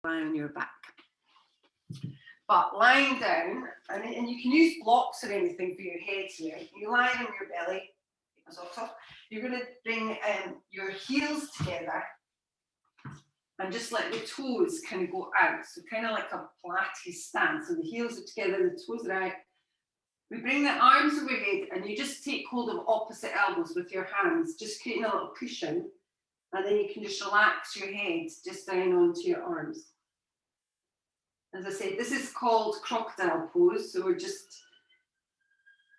lie on your back. But lying down, and you can use blocks or anything for your head here. You lie on your belly, you're going to bring your heels together and just let the toes kind of go out. So kind of like a Pilates stance. So the heels are together, the toes are out. We bring the arms overhead and you just take hold of opposite elbows with your hands, just creating a little cushion. And then you can just relax your head just down onto your arms. As I said, this is called crocodile pose. So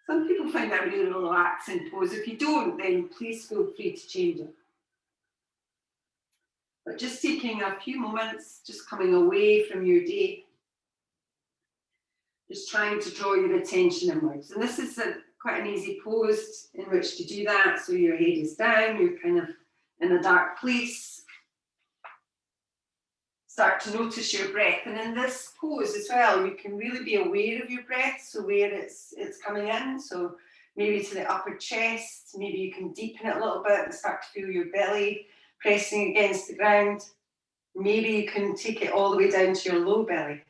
some people find that really relaxing pose. If you don't, then please feel free to change it. But just taking a few moments, just coming away from your day. Just trying to draw your attention inwards. And this is quite an easy pose in which to do that. So your head is down, you're kind of in a dark place. Start to notice your breath. And in this pose as well, you can really be aware of your breath, so where it's coming in. So maybe to the upper chest, maybe you can deepen it a little bit and start to feel your belly pressing against the ground. Maybe you can take it all the way down to your low belly.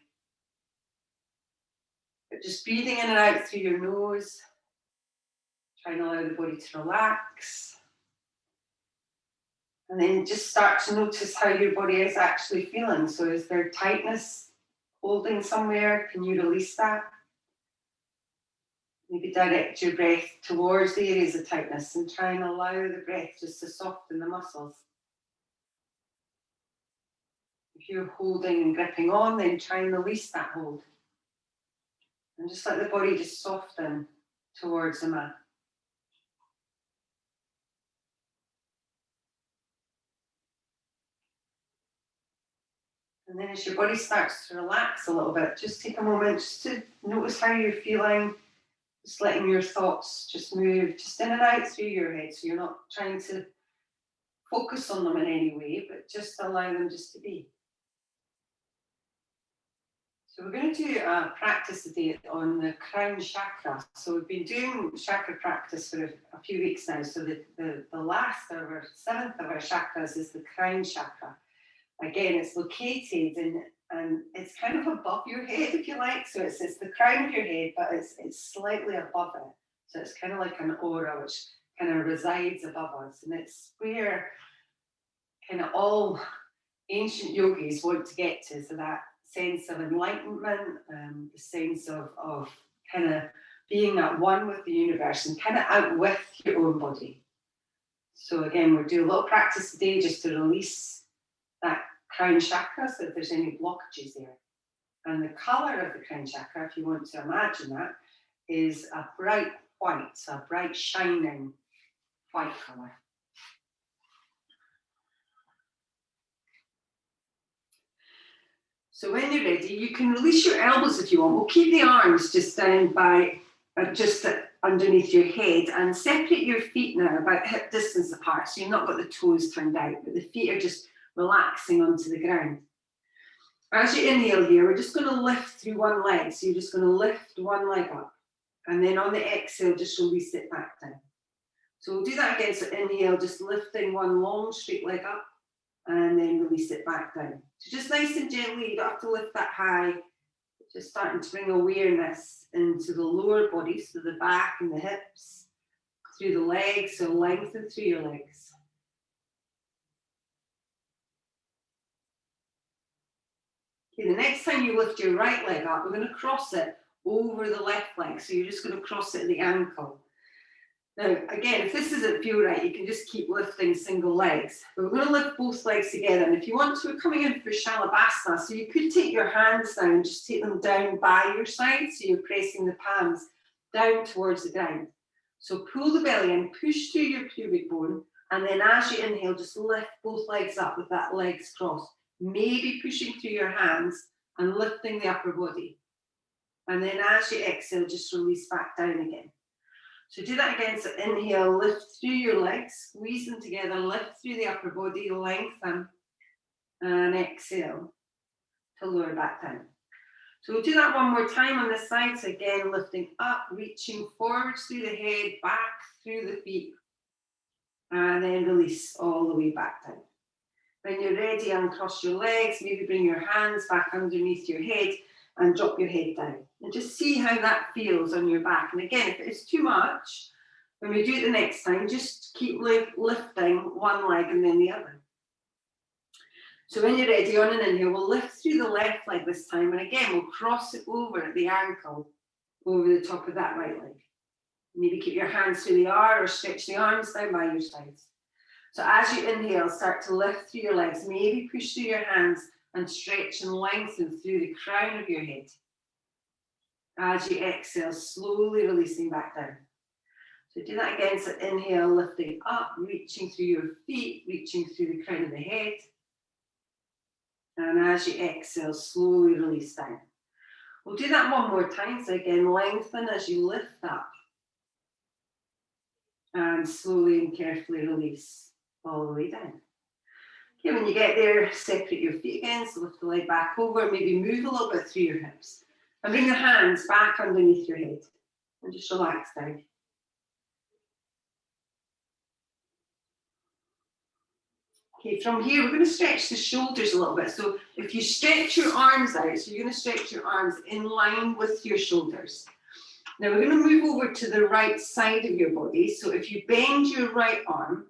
But just breathing in and out through your nose. Try and allow the body to relax. And then just start to notice how your body is actually feeling. So is there tightness holding somewhere? Can you release that? Maybe direct your breath towards the areas of tightness and try and allow the breath just to soften the muscles. If you're holding and gripping on, then try and release that hold. And just let the body just soften towards the mat. And then as your body starts to relax a little bit, just take a moment just to notice how you're feeling, just letting your thoughts just move just in and out through your head. So you're not trying to focus on them in any way, but just allow them just to be. So we're going to do a practice today on the crown chakra. So we've been doing chakra practice for a few weeks now. So the last of our seventh of our chakras is the crown chakra. Again, it's located and it's kind of above your head, if you like. So it's the crown of your head, but it's slightly above it. So it's kind of like an aura which kind of resides above us. And it's where kind of all ancient yogis want to get to. So that sense of enlightenment, the sense of kind of being at one with the universe and kind of out with your own body. So again, we'll do a little practice today just to release that crown chakra, so if there's any blockages there. And the colour of the crown chakra, if you want to imagine that, is a bright white, so a bright shining white colour. So when you're ready, you can release your elbows if you want. We'll keep the arms just down by, just underneath your head, and separate your feet now about hip distance apart, so you've not got the toes turned out, but the feet are just relaxing onto the ground. As you inhale here, we're just going to lift through one leg. So you're just going to lift one leg up. And then on the exhale, just release it back down. So we'll do that again. So inhale, just lifting one long straight leg up. And then release it back down. So just nice and gently, you don't have to lift that high. Just starting to bring awareness into the lower body. So the back and the hips. Through the legs, so lengthen through your legs. The next time you lift your right leg up, we're going to cross it over the left leg. So you're just going to cross it at the ankle. Now, again, if this doesn't feel right, you can just keep lifting single legs. But we're going to lift both legs together. And if you want to, we're coming in for Shalabhasana. So you could take your hands down and just take them down by your side. So you're pressing the palms down towards the ground. So pull the belly in, push through your pubic bone. And then as you inhale, just lift both legs up with that legs crossed. Maybe pushing through your hands and lifting the upper body. And then as you exhale, just release back down again. So do that again. So inhale, lift through your legs, squeeze them together, lift through the upper body, lengthen, and exhale to lower back down. So we'll do that one more time on this side. So again, lifting up, reaching forwards through the head, back through the feet, and then release all the way back down. When you're ready, uncross your legs, maybe bring your hands back underneath your head and drop your head down. And just see how that feels on your back. And again, if it's too much, when we do it the next time, just keep lifting one leg and then the other. So when you're ready, on an inhale, we'll lift through the left leg this time. And again, we'll cross it over at the ankle, over the top of that right leg. Maybe keep your hands through the R or stretch the arms down by your sides. So as you inhale, start to lift through your legs. Maybe push through your hands and stretch and lengthen through the crown of your head. As you exhale, slowly releasing back down. So do that again. So inhale, lifting up, reaching through your feet, reaching through the crown of the head. And as you exhale, slowly release down. We'll do that one more time. So again, lengthen as you lift up. And slowly and carefully release all the way down. Okay, when you get there, separate your feet again. So lift the leg back over, maybe move a little bit through your hips. And bring your hands back underneath your head. And just relax down. Okay, from here, we're going to stretch the shoulders a little bit. So if you stretch your arms out, so you're going to stretch your arms in line with your shoulders. Now we're going to move over to the right side of your body. So if you bend your right arm,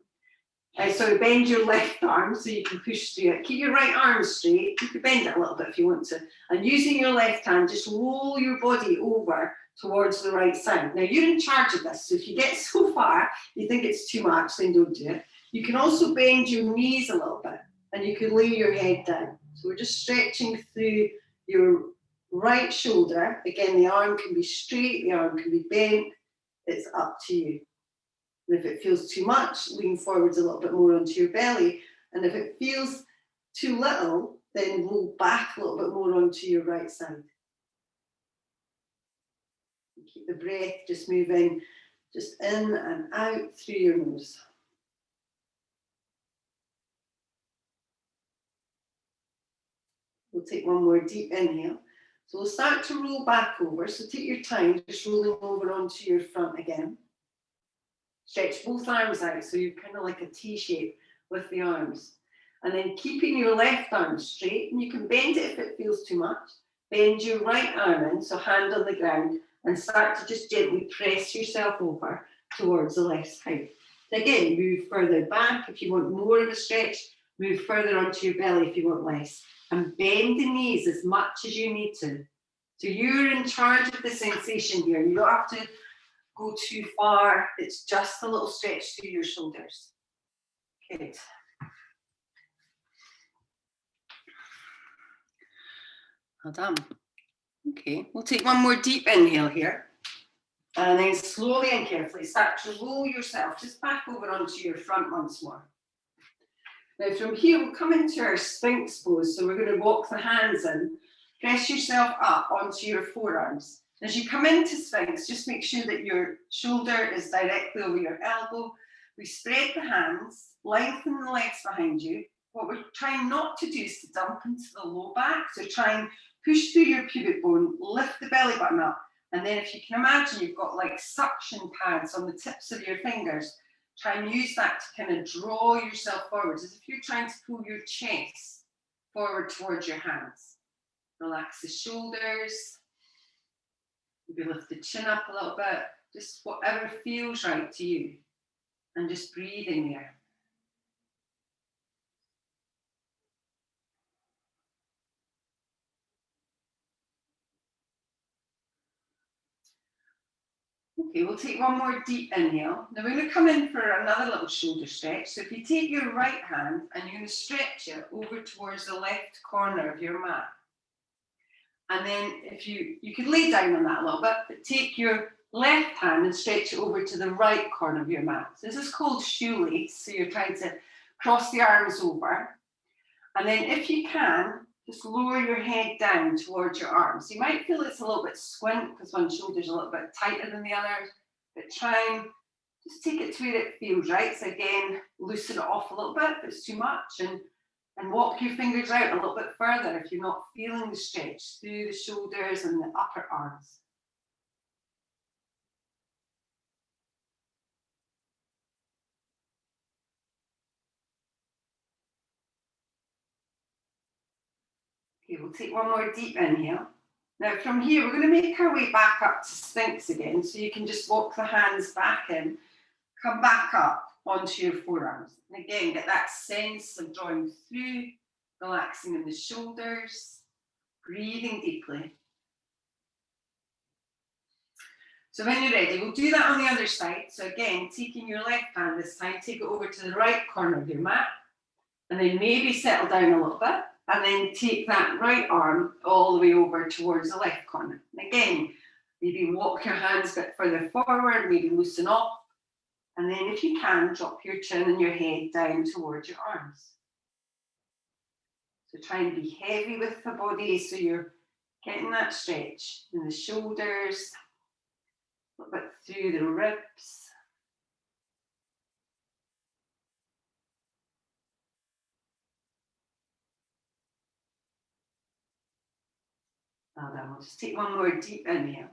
bend your left arm so you can push through it. Keep your right arm straight. You can bend it a little bit if you want to. And using your left hand, just roll your body over towards the right side. Now you're in charge of this. So if you get so far, you think it's too much, then don't do it. You can also bend your knees a little bit and you can lay your head down. So we're just stretching through your right shoulder. Again, the arm can be straight, the arm can be bent. It's up to you. And if it feels too much, lean forwards a little bit more onto your belly. And if it feels too little, then roll back a little bit more onto your right side. Keep the breath just moving, just in and out through your nose. We'll take one more deep inhale. So we'll start to roll back over. So take your time, just rolling over onto your front again. Stretch both arms out, so you're kind of like a T shape with the arms. And then keeping your left arm straight, and you can bend it if it feels too much. Bend your right arm in, so hand on the ground, and start to just gently press yourself over towards the left side. Again, move further back if you want more of a stretch. Move further onto your belly if you want less. And bend the knees as much as you need to. So you're in charge of the sensation here. You don't have to go too far. It's just a little stretch through your shoulders. Good. Well done. Okay, we'll take one more deep inhale here. And then slowly and carefully start to roll yourself just back over onto your front once more. Now from here, we'll come into our Sphinx pose. So we're going to walk the hands in. Press yourself up onto your forearms. As you come into Sphinx, just make sure that your shoulder is directly over your elbow. We spread the hands, lengthen the legs behind you. What we're trying not to do is to dump into the low back. So try and push through your pubic bone, lift the belly button up. And then if you can imagine, you've got like suction pads on the tips of your fingers. Try and use that to kind of draw yourself forwards, as if you're trying to pull your chest forward towards your hands. Relax the shoulders. Maybe lift the chin up a little bit. Just whatever feels right to you. And just breathing there. Okay, we'll take one more deep inhale. Now we're going to come in for another little shoulder stretch. So if you take your right hand and you're going to stretch it over towards the left corner of your mat. And then if you could lay down on that a little bit, but take your left hand and stretch it over to the right corner of your mat. So this is called shoelace. So you're trying to cross the arms over. And then if you can, just lower your head down towards your arms. You might feel it's a little bit squint because one shoulder's a little bit tighter than the other, but try and just take it to where it feels right. So again, loosen it off a little bit if it's too much, and walk your fingers out a little bit further if you're not feeling the stretch through the shoulders and the upper arms. Okay, we'll take one more deep inhale. Now from here, we're going to make our way back up to Sphinx again. So you can just walk the hands back in, come back up onto your forearms. And again, get that sense of drawing through, relaxing in the shoulders, breathing deeply. So when you're ready, we'll do that on the other side. So again, taking your left hand this time, take it over to the right corner of your mat, and then maybe settle down a little bit, and then take that right arm all the way over towards the left corner. And again, maybe walk your hands a bit further forward, maybe loosen off, and then if you can, drop your chin and your head down towards your arms. So try and be heavy with the body, so you're getting that stretch in the shoulders, a little bit through the ribs. Well done. We'll just take one more deep inhale.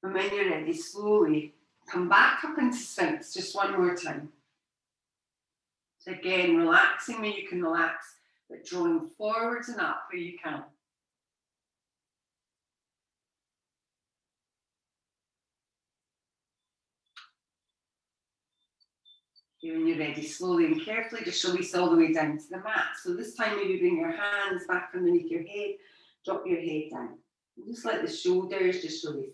And when you're ready, slowly come back up into Sphinx just one more time. So again, relaxing where you can relax, but drawing forwards and up where you can. When you're ready, slowly and carefully, just release all the way down to the mat. So this time, maybe bring your hands back underneath your head, drop your head down. And just let the shoulders just release.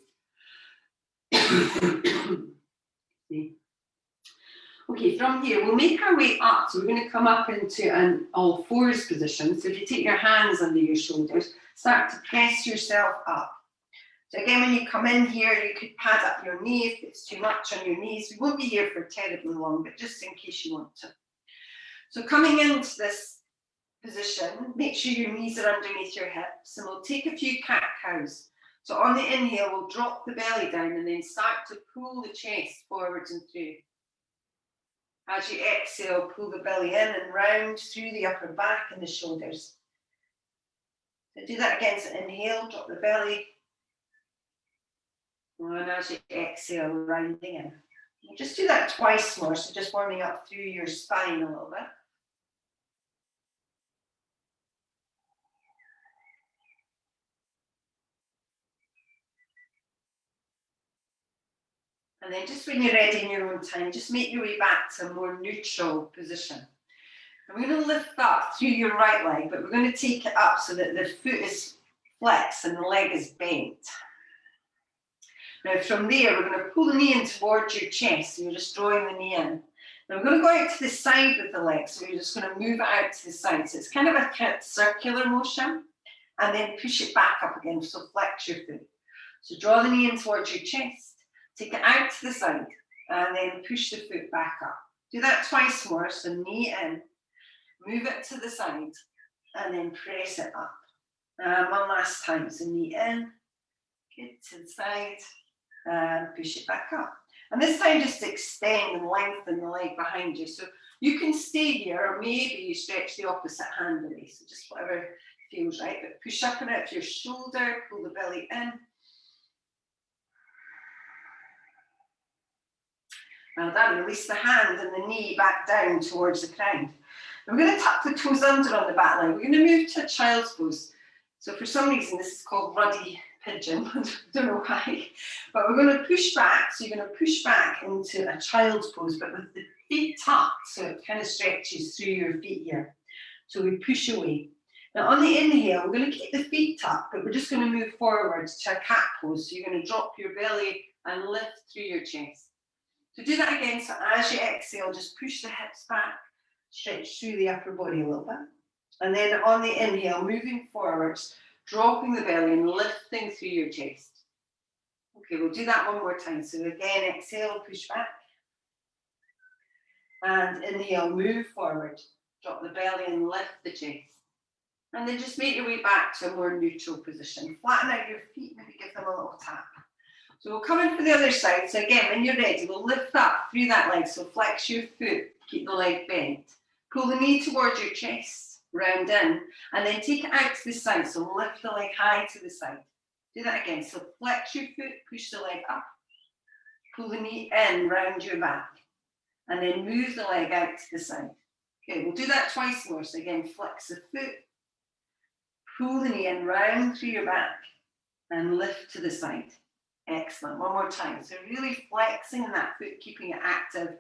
Okay, from here, we'll make our way up. So we're going to come up into an all fours position. So if you take your hands under your shoulders, start to press yourself up. So again, when you come in here, you could pad up your knee if it's too much on your knees. We won't be here for terribly long, but just in case you want to. So coming into this position, make sure your knees are underneath your hips, and we'll take a few cat-cows. So on the inhale, we'll drop the belly down and then start to pull the chest forwards and through. As you exhale, pull the belly in and round through the upper back and the shoulders. So do that again. So inhale, drop the belly. And as you exhale, rounding in. We'll just do that twice more, so just warming up through your spine a little bit. And then just when you're ready in your own time, just make your way back to a more neutral position. And we're going to lift up through your right leg, but we're going to take it up so that the foot is flexed and the leg is bent. Now from there, we're going to pull the knee in towards your chest, so you're just drawing the knee in. Now we're going to go out to the side with the leg, so you're just going to move it out to the side. So it's kind of a circular motion, and then push it back up again, so flex your foot. So draw the knee in towards your chest. Take it out to the side, and then push the foot back up. Do that twice more, so knee in, move it to the side, and then press it up. And one last time, so knee in, good, to the side, and push it back up. And this time just extend and lengthen the leg behind you. So you can stay here, or maybe you stretch the opposite hand away, so just whatever feels right, but push up and out your shoulder, pull the belly in. Well done. Release the hand and the knee back down towards the ground. And we're going to tuck the toes under on the back line. We're going to move to a child's pose. So for some reason, this is called ruddy pigeon. I don't know why. But we're going to push back. So you're going to push back into a child's pose, but with the feet tucked. So it kind of stretches through your feet here. So we push away. Now on the inhale, we're going to keep the feet tucked, but we're just going to move forwards to a cat pose. So you're going to drop your belly and lift through your chest. So do that again. So as you exhale, just push the hips back, stretch through the upper body a little bit. And then on the inhale, moving forwards, dropping the belly and lifting through your chest. Okay, we'll do that one more time. So again, exhale, push back. And inhale, move forward, drop the belly and lift the chest. And then just make your way back to a more neutral position. Flatten out your feet, maybe give them a little tap. So we'll come in for the other side. So again, when you're ready, we'll lift up through that leg. So flex your foot, keep the leg bent. Pull the knee towards your chest, round in, and then take it out to the side. So lift the leg high to the side. Do that again. So flex your foot, push the leg up. Pull the knee in, round your back. And then move the leg out to the side. Okay, we'll do that twice more. So again, flex the foot, Pull the knee in round through your back and lift to the side. Excellent. One more time. So really flexing in that foot, keeping it active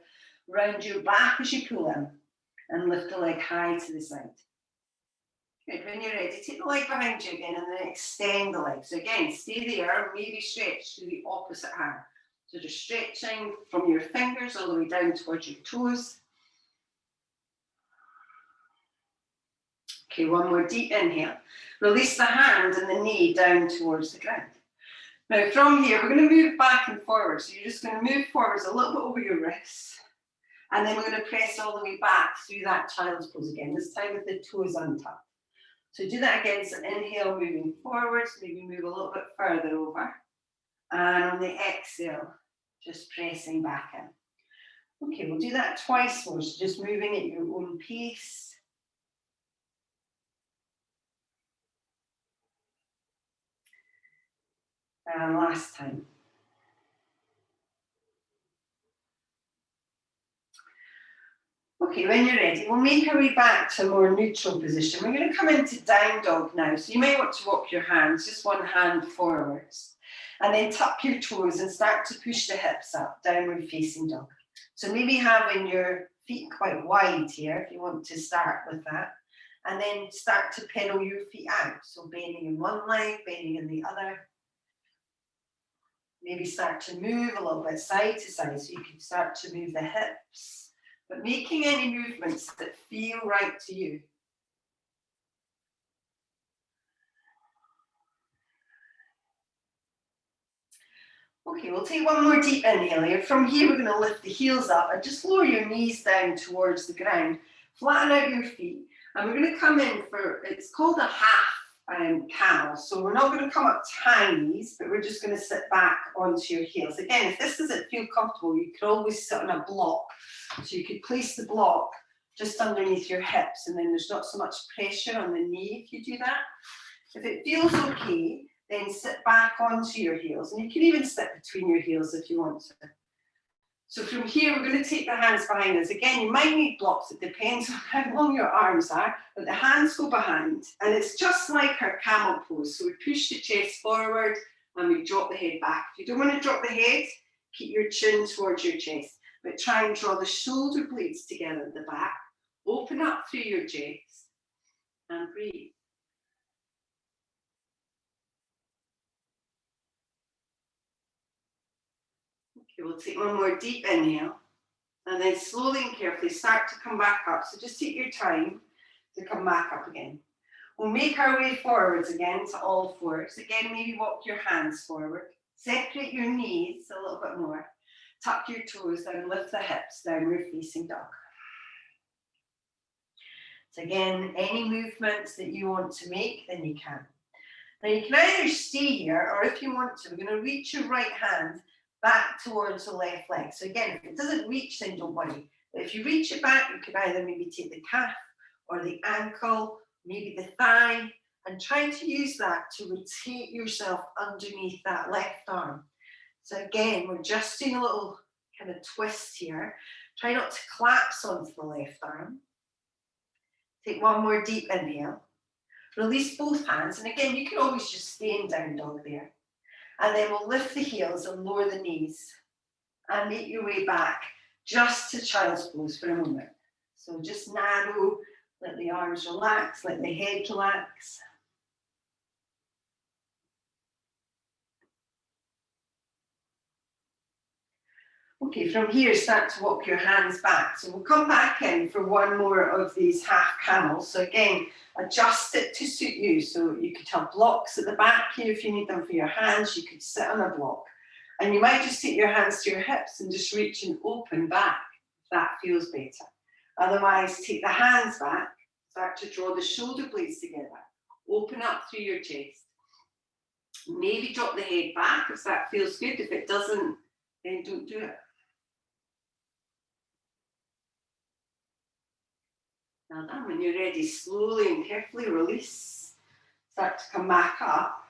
round your back as you pull in and lift the leg high to the side. Good. When you're ready, take the leg behind you again and then extend the leg. So again, stay there, maybe stretch to the opposite hand. So just stretching from your fingers all the way down towards your toes. Okay, one more deep inhale. Release the hand and the knee down towards the ground. Now from here, we're going to move back and forward. So you're just going to move forwards a little bit over your wrists. And then we're going to press all the way back through that child's pose again, this time with the toes untucked. So do that again, so inhale, moving forwards, maybe move a little bit further over. And on the exhale, just pressing back in. Okay, we'll do that twice more, so just moving at your own pace. And last time. Okay, when you're ready, we'll make our way back to a more neutral position. We're going to come into down dog now. So you may want to walk your hands, just one hand forwards. And then tuck your toes and start to push the hips up, downward facing dog. So maybe having your feet quite wide here, if you want to start with that. And then start to pedal your feet out. So bending in one leg, bending in the other. Maybe start to move a little bit side to side, so you can start to move the hips, but making any movements that feel right to you. Okay, we'll take one more deep inhale here. From here, we're going to lift the heels up and just lower your knees down towards the ground. Flatten out your feet, and we're going to come in for, it's called a half camel. So we're not going to come up to high knees, but we're just going to sit back onto your heels. Again, if this doesn't feel comfortable, you could always sit on a block. So you could place the block just underneath your hips, and then there's not so much pressure on the knee if you do that. If it feels okay, then sit back onto your heels, and you can even sit between your heels if you want to. So from here, we're going to take the hands behind us. Again, you might need blocks. It depends on how long your arms are, but the hands go behind. And it's just like our camel pose. So we push the chest forward and we drop the head back. If you don't want to drop the head, keep your chin towards your chest. But try and draw the shoulder blades together at the back. Open up through your chest and breathe. Okay, we'll take one more deep inhale. And then slowly and carefully start to come back up. So just take your time to come back up again. We'll make our way forwards again to all fours. Again, maybe walk your hands forward. Separate your knees a little bit more. Tuck your toes down, lift the hips, downward facing dog. So again, any movements that you want to make, then you can. Now you can either stay here, or if you want to, we're going to reach your right hand back towards the left leg. So again, if it doesn't reach, then don't worry. But if you reach it back, you can either maybe take the calf or the ankle, maybe the thigh, and try to use that to rotate yourself underneath that left arm. So again, we're just doing a little kind of twist here. Try not to collapse onto the left arm. Take one more deep inhale. Release both hands. And again, you can always just stay in down dog there. And then we'll lift the heels and lower the knees and make your way back just to child's pose for a moment. So just narrow, let the arms relax, let the head relax. Okay, from here, start to walk your hands back. So we'll come back in for one more of these half camels. So again, adjust it to suit you. So you could have blocks at the back here if you need them for your hands. You could sit on a block. And you might just take your hands to your hips and just reach and open back, if that feels better. Otherwise, take the hands back, start to draw the shoulder blades together. Open up through your chest. Maybe drop the head back if that feels good. If it doesn't, then don't do it. Now done. When you're ready, slowly and carefully release. Start to come back up.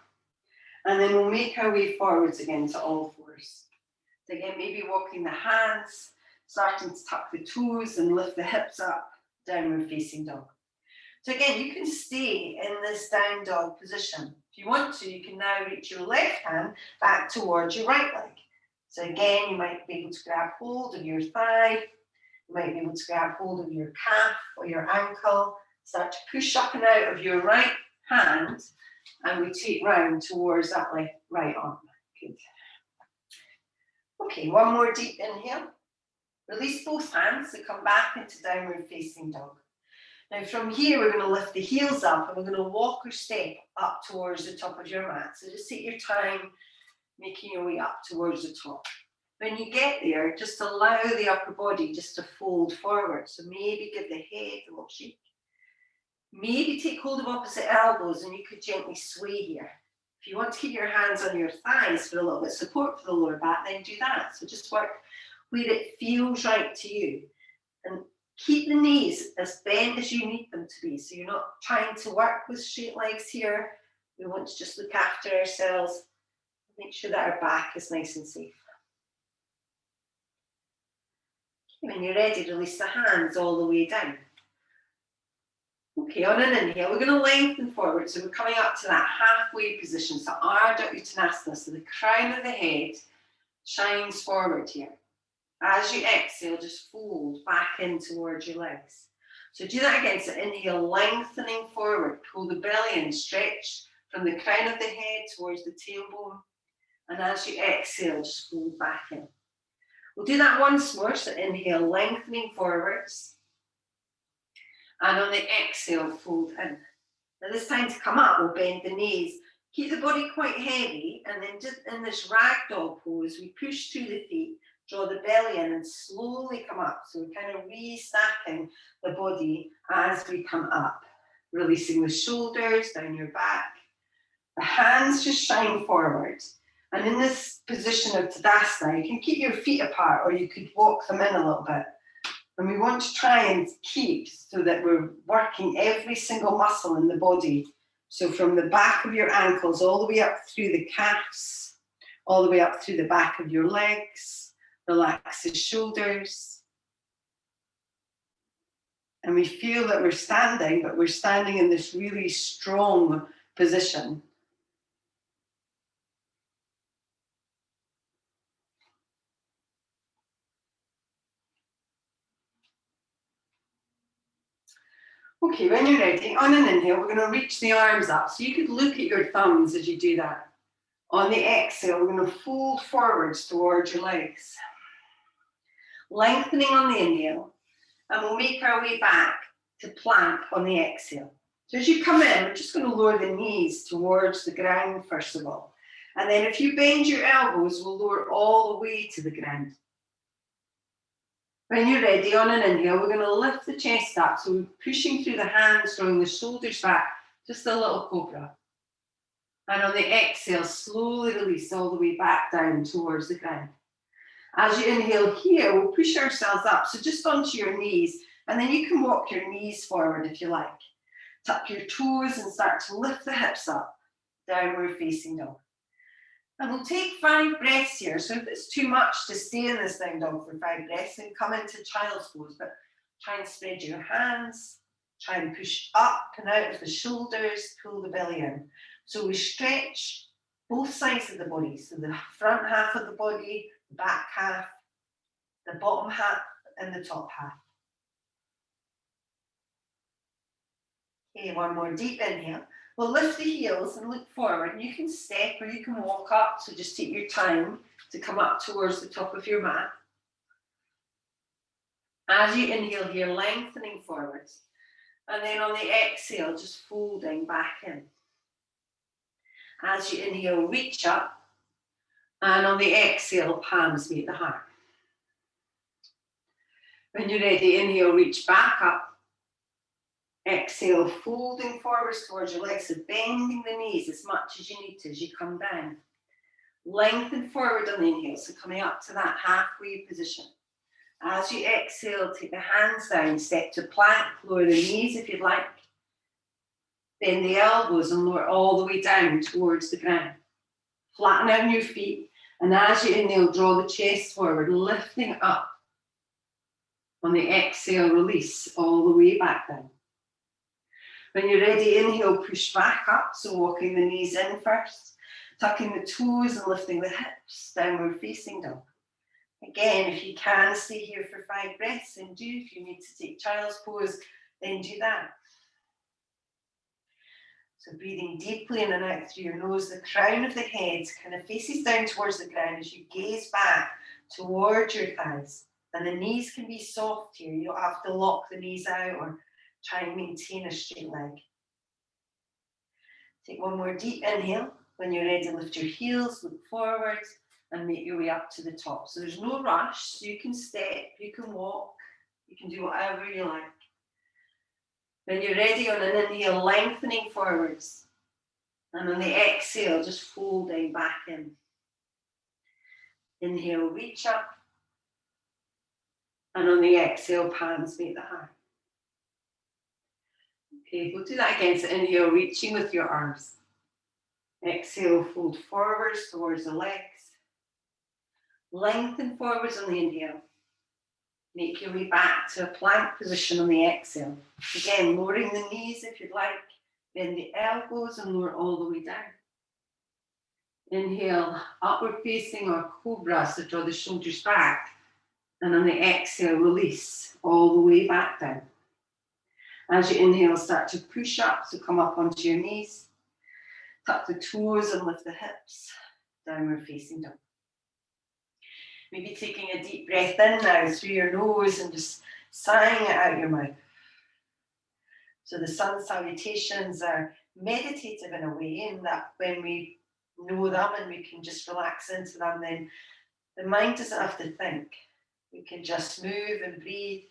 And then we'll make our way forwards again to all fours. So again, maybe walking the hands, starting to tuck the toes and lift the hips up, downward facing dog. So again, you can stay in this down dog position. If you want to, you can now reach your left hand back towards your right leg. So again, you might be able to grab hold of your thigh. You might be able to grab hold of your calf or your ankle. Start to push up and out of your right hand and rotate round towards that right arm. Good. Okay, one more deep inhale. Release both hands to come back into downward facing dog. Now from here, we're going to lift the heels up and we're going to walk or step up towards the top of your mat. So just take your time making your way up towards the top. When you get there, just allow the upper body just to fold forward. So maybe give the head a little shake. Maybe take hold of opposite elbows and you could gently sway here. If you want to keep your hands on your thighs for a little bit of support for the lower back, then do that. So just work where it feels right to you. And keep the knees as bent as you need them to be. So you're not trying to work with straight legs here. We want to just look after ourselves. Make sure that our back is nice and safe. When you're ready, release the hands all the way down. Okay, on an inhale, we're going to lengthen forward. So we're coming up to that halfway position. So Ardha Uttanasana, so the crown of the head shines forward here. As you exhale, just fold back in towards your legs. So do that again. So inhale, lengthening forward. Pull the belly in, stretch from the crown of the head towards the tailbone. And as you exhale, just fold back in. We'll do that once more. So inhale, lengthening forwards. And on the exhale, fold in. Now this time to come up, we'll bend the knees. Keep the body quite heavy. And then just in this ragdoll pose, we push through the feet, draw the belly in and slowly come up. So we're kind of restacking the body as we come up. Releasing the shoulders down your back. The hands just shine forward. And in this position of Tadasana, you can keep your feet apart or you could walk them in a little bit. And we want to try and keep so that we're working every single muscle in the body. So from the back of your ankles all the way up through the calves, all the way up through the back of your legs. Relax the shoulders. And we feel that we're standing, but we're standing in this really strong position. Okay, when you're ready, on an inhale, we're going to reach the arms up. So you could look at your thumbs as you do that. On the exhale, we're going to fold forwards towards your legs. Lengthening on the inhale, and we'll make our way back to plank on the exhale. So as you come in, we're just going to lower the knees towards the ground first of all. And then if you bend your elbows, we'll lower all the way to the ground. When you're ready, on an inhale, we're going to lift the chest up. So we're pushing through the hands, drawing the shoulders back, just a little cobra. And on the exhale, slowly release all the way back down towards the ground. As you inhale here, we'll push ourselves up. So just onto your knees, and then you can walk your knees forward if you like. Tuck your toes and start to lift the hips up, downward facing dog. And we'll take 5 breaths here. So if it's too much to stay in this down dog for 5 breaths, then come into child's pose. But try and spread your hands. Try and push up and out of the shoulders. Pull the belly in. So we stretch both sides of the body. So the front half of the body, the back half, the bottom half, and the top half. Okay, one more deep inhale. We'll lift the heels and look forward. And you can step or you can walk up. So just take your time to come up towards the top of your mat. As you inhale here, lengthening forwards. And then on the exhale, just folding back in. As you inhale, reach up. And on the exhale, palms meet the heart. When you're ready, inhale, reach back up. Exhale, folding forwards towards your legs, so bending the knees as much as you need to as you come down. Lengthen forward on the inhale, so coming up to that halfway position. As you exhale, take the hands down, step to plank, lower the knees if you'd like. Bend the elbows and lower all the way down towards the ground. Flatten out your feet, and as you inhale, draw the chest forward, lifting up. On the exhale, release all the way back down. When you're ready, inhale, push back up. So walking the knees in first, tucking the toes and lifting the hips, downward facing dog. Again, if you can stay here for 5 breaths, then do. If you need to take child's pose, then do that. So breathing deeply in and out through your nose, the crown of the head kind of faces down towards the ground as you gaze back towards your thighs. And the knees can be soft here. You don't have to lock the knees out or try and maintain a straight leg. Take one more deep inhale. When you're ready, lift your heels, look forwards, and make your way up to the top. So there's no rush. So you can step, you can walk, you can do whatever you like. When you're ready, on an inhale, lengthening forwards. And on the exhale, just folding back in. Inhale, reach up. And on the exhale, palms meet the heart. Okay, we'll do that again. So inhale, reaching with your arms. Exhale, fold forwards towards the legs. Lengthen forwards on the inhale. Make your way back to a plank position on the exhale. Again, lowering the knees if you'd like. Bend the elbows and lower all the way down. Inhale, upward facing or cobra, so draw the shoulders back. And on the exhale, release all the way back down. As you inhale, start to push up, so come up onto your knees. Tuck the toes and lift the hips. Downward facing dog. Maybe taking a deep breath in now through your nose and just sighing it out your mouth. So the sun salutations are meditative in a way, in that when we know them and we can just relax into them, then the mind doesn't have to think. We can just move and breathe.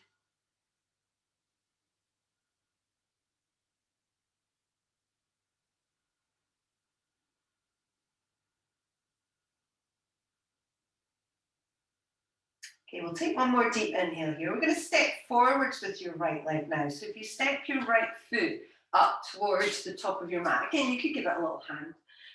Okay, we'll take one more deep inhale here. We're going to step forwards with your right leg now. So if you step your right foot up towards the top of your mat, again, you could give it a little hand.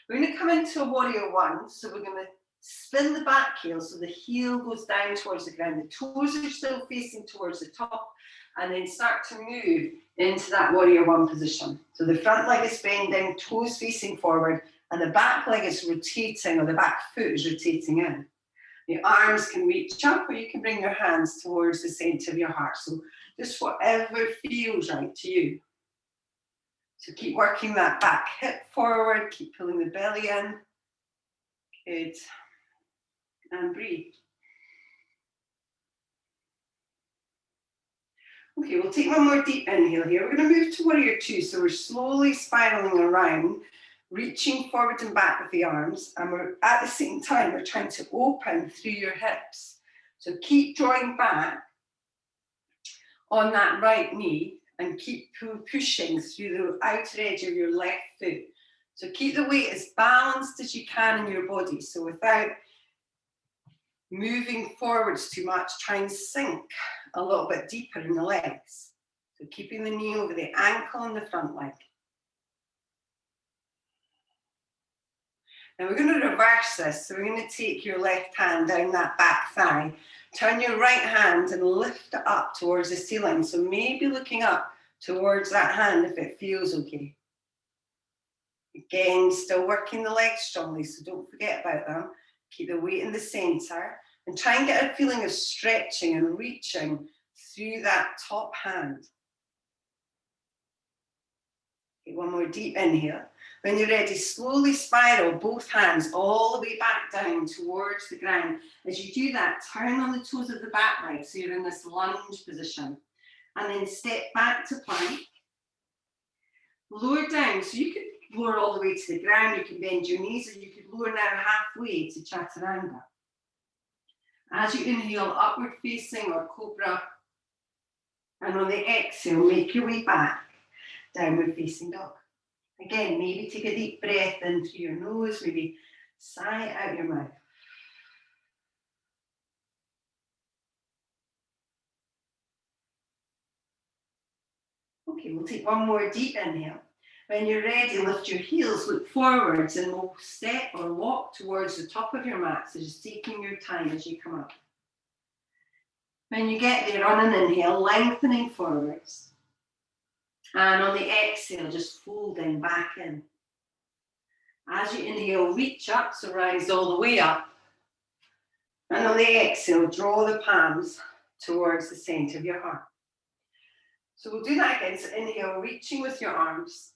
We're going to come into a warrior one. So we're going to spin the back heel so the heel goes down towards the ground. The toes are still facing towards the top. And then start to move into that warrior one position. So the front leg is bending, toes facing forward, and the back leg is rotating, or the back foot is rotating in. Your arms can reach up, or you can bring your hands towards the center of your heart. So just whatever feels right to you. So keep working that back hip forward, keep pulling the belly in. Good. And breathe. Okay, we'll take one more deep inhale here. We're going to move to warrior two. So we're slowly spiraling around, reaching forward and back with the arms. And we're at the same time, we're trying to open through your hips. So keep drawing back on that right knee and keep pushing through the outer edge of your left foot. So keep the weight as balanced as you can in your body. So without moving forwards too much, try and sink a little bit deeper in the legs. So keeping the knee over the ankle and the front leg. Now we're going to reverse this. So we're going to take your left hand down that back thigh, turn your right hand and lift it up towards the ceiling. So maybe looking up towards that hand if it feels okay. Again, still working the legs strongly, so don't forget about them. Keep the weight in the center and try and get a feeling of stretching and reaching through that top hand. Okay, one more deep inhale. When you're ready, slowly spiral both hands all the way back down towards the ground. As you do that, turn on the toes of the back leg, so you're in this lunge position. And then step back to plank. Lower down, so you could lower all the way to the ground, you can bend your knees, or you could lower now halfway to chaturanga. As you inhale, upward facing or cobra. And on the exhale, make your way back, downward facing dog. Again, maybe take a deep breath in through your nose, maybe sigh it out your mouth. Okay, we'll take one more deep inhale. When you're ready, lift your heels, look forwards, and we'll step or walk towards the top of your mat. So just taking your time as you come up. When you get there, on an inhale, lengthening forwards. And on the exhale, just folding back in. As you inhale, reach up, so rise all the way up. And on the exhale, draw the palms towards the center of your heart. So we'll do that again. So inhale, reaching with your arms.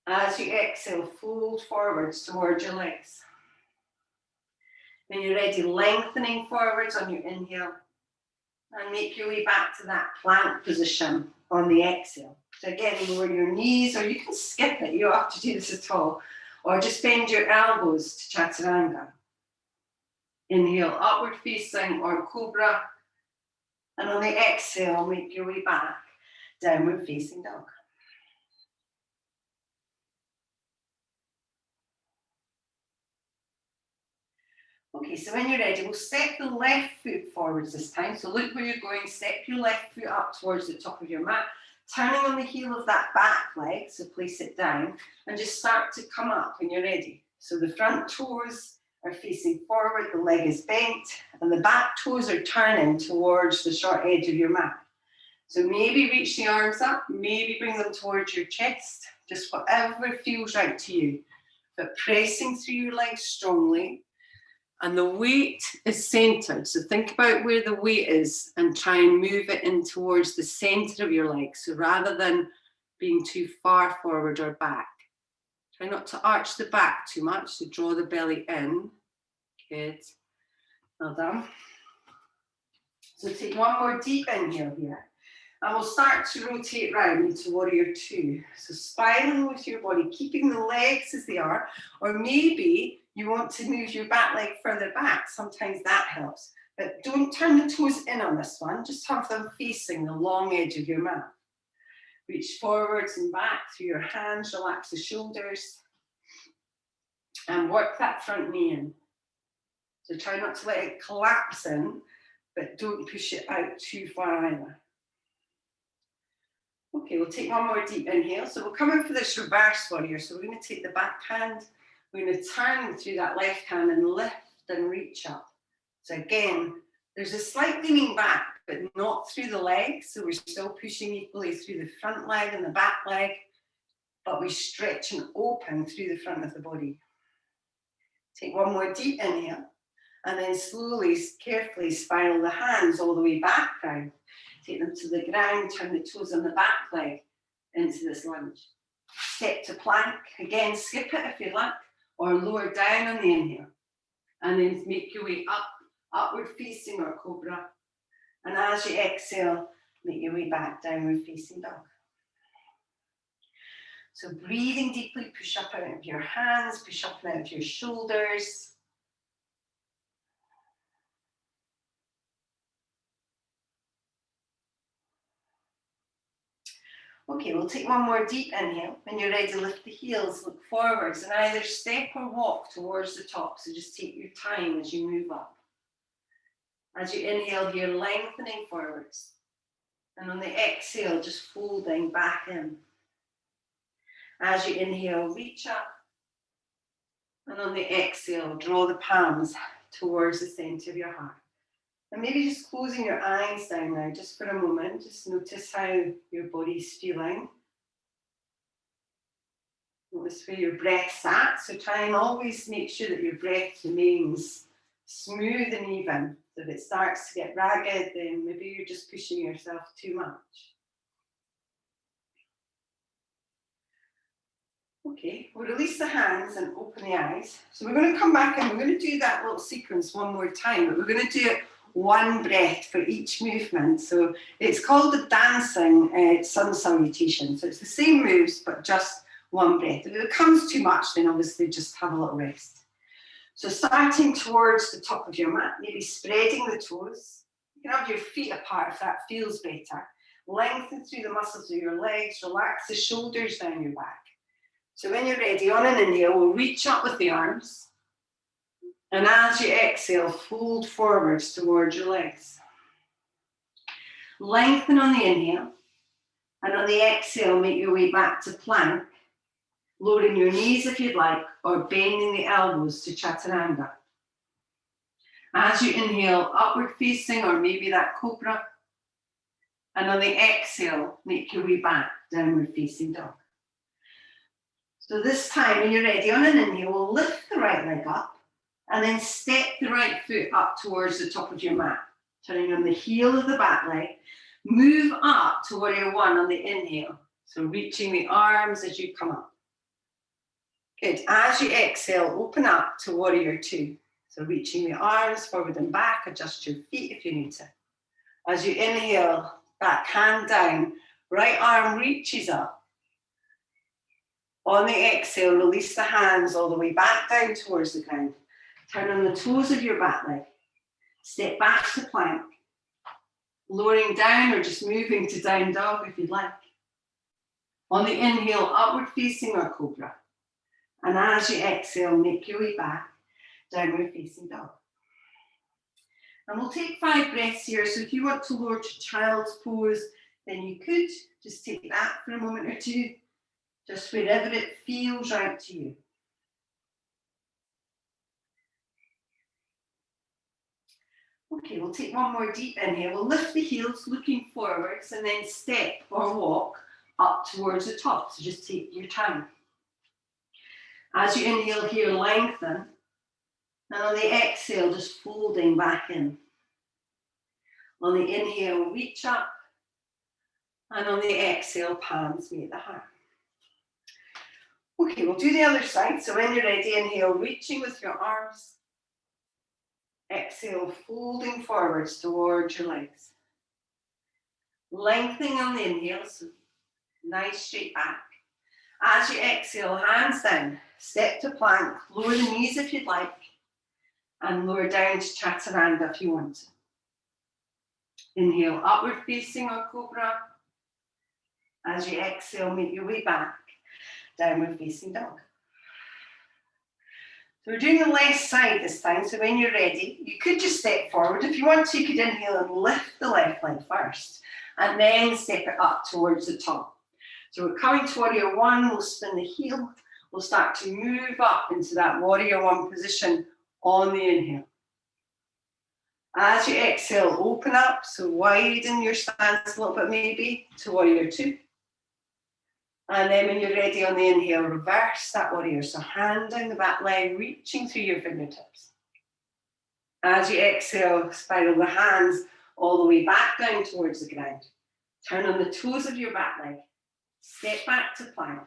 As you exhale, fold forwards towards your legs. When you're ready, lengthening forwards on your inhale. And make your way back to that plank position on the exhale. So again, lower your knees, or you can skip it. You don't have to do this at all. Or just bend your elbows to chaturanga. Inhale, upward facing or cobra. And on the exhale, make your way back, downward facing dog. Okay, so when you're ready, we'll step the left foot forwards this time. So look where you're going, step your left foot up towards the top of your mat, turning on the heel of that back leg, so place it down, and just start to come up when you're ready. So the front toes are facing forward, the leg is bent, and the back toes are turning towards the short edge of your mat. So maybe reach the arms up, maybe bring them towards your chest, just whatever feels right to you. But pressing through your legs strongly, and the weight is centered. So think about where the weight is and try and move it in towards the center of your legs. So rather than being too far forward or back, try not to arch the back too much. So draw the belly in. Good. Well done. So take one more deep inhale here. And we'll start to rotate round into warrior two. So spiraling with your body, keeping the legs as they are, or maybe you want to move your back leg further back. Sometimes that helps. But don't turn the toes in on this one. Just have them facing the long edge of your mat. Reach forwards and back through your hands, relax the shoulders, and work that front knee in. So try not to let it collapse in, but don't push it out too far either. Okay, we'll take one more deep inhale. So we'll come in for this reverse warrior. So we're going to take the back hand, we're going to turn through that left hand and lift and reach up. So again, there's a slight leaning back, but not through the legs. So we're still pushing equally through the front leg and the back leg, but we stretch and open through the front of the body. Take one more deep inhale, and then slowly, carefully spiral the hands all the way back down. Take them to the ground, turn the toes on the back leg into this lunge. Step to plank, again skip it if you like, or lower down on the inhale. And then make your way up, upward facing or cobra. And as you exhale, make your way back, downward facing dog. So breathing deeply, push up out of your hands, push up and out of your shoulders. Okay, we'll take one more deep inhale. When you're ready, lift the heels, look forwards, and either step or walk towards the top. So just take your time as you move up. As you inhale here, lengthening forwards. And on the exhale, just folding back in. As you inhale, reach up. And on the exhale, draw the palms towards the center of your heart. And maybe just closing your eyes down now, just for a moment. Just notice how your body's feeling. Notice where your breath's at. So try and always make sure that your breath remains smooth and even. So if it starts to get ragged, then maybe you're just pushing yourself too much. Okay, we'll release the hands and open the eyes. So we're going to come back and we're going to do that little sequence one more time, but we're going to do it one breath for each movement. So it's called the dancing sun salutation. So it's the same moves, but just one breath. If it becomes too much, then obviously just have a little rest. So starting towards the top of your mat, maybe spreading the toes. You can have your feet apart if that feels better. Lengthen through the muscles of your legs, relax the shoulders down your back. So when you're ready, on an inhale, we'll reach up with the arms. And as you exhale, fold forwards towards your legs. Lengthen on the inhale. And on the exhale, make your way back to plank. Lowering your knees if you'd like, or bending the elbows to chaturanga. As you inhale, upward facing, or maybe that cobra. And on the exhale, make your way back, downward facing dog. So this time when you're ready, on an inhale, we'll lift the right leg up and then step the right foot up towards the top of your mat. Turning on the heel of the back leg, move up to warrior one on the inhale. So reaching the arms as you come up. Good. As you exhale, open up to warrior two. So reaching the arms forward and back, adjust your feet if you need to. As you inhale, back hand down, right arm reaches up. On the exhale, release the hands all the way back down towards the ground. Turn on the toes of your back leg. Step back to plank. Lowering down or just moving to down dog if you'd like. On the inhale, upward facing or cobra. And as you exhale, make your way back, downward facing dog. And we'll take 5 breaths here. So if you want to lower to child's pose, then you could just take that for a moment or two, just wherever it feels right to you. Okay, we'll take one more deep inhale. We'll lift the heels looking forwards and then step or walk up towards the top. So just take your time. As you inhale here, lengthen. And on the exhale, just folding back in. On the inhale, reach up. And on the exhale, palms meet the heart. Okay, we'll do the other side. So when you're ready, inhale, reaching with your arms. Exhale, folding forwards towards your legs. Lengthening on the inhale, so nice straight back. As you exhale, hands down, step to plank, lower the knees if you'd like, and lower down to chaturanga if you want to. Inhale, upward facing or cobra. As you exhale, make your way back, downward facing dog. So we're doing the left side this time, so when you're ready, you could just step forward. If you want to, you could inhale and lift the left leg first, and then step it up towards the top. So we're coming to warrior one, we'll spin the heel, we'll start to move up into that warrior one position on the inhale. As you exhale, open up, so widen your stance a little bit maybe to warrior two. And then when you're ready on the inhale, reverse that warrior. So hand down the back leg, reaching through your fingertips. As you exhale, spiral the hands all the way back down towards the ground. Turn on the toes of your back leg. Step back to plank.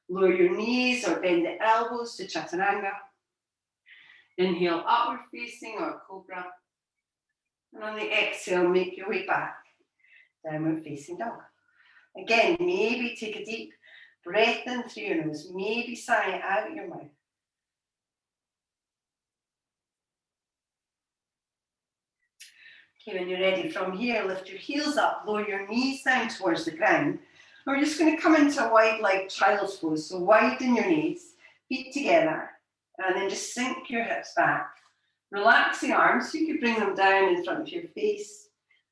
Lower your knees or bend the elbows to chaturanga. Inhale, upward facing or cobra. And on the exhale, make your way back, downward facing dog. Again, maybe take a deep breath in through your nose, maybe sigh it out your mouth. Okay, when you're ready from here, lift your heels up, lower your knees down towards the ground. We're just going to come into a wide leg child's pose. So widen your knees, feet together, and then just sink your hips back. Relax the arms, so you could bring them down in front of your face.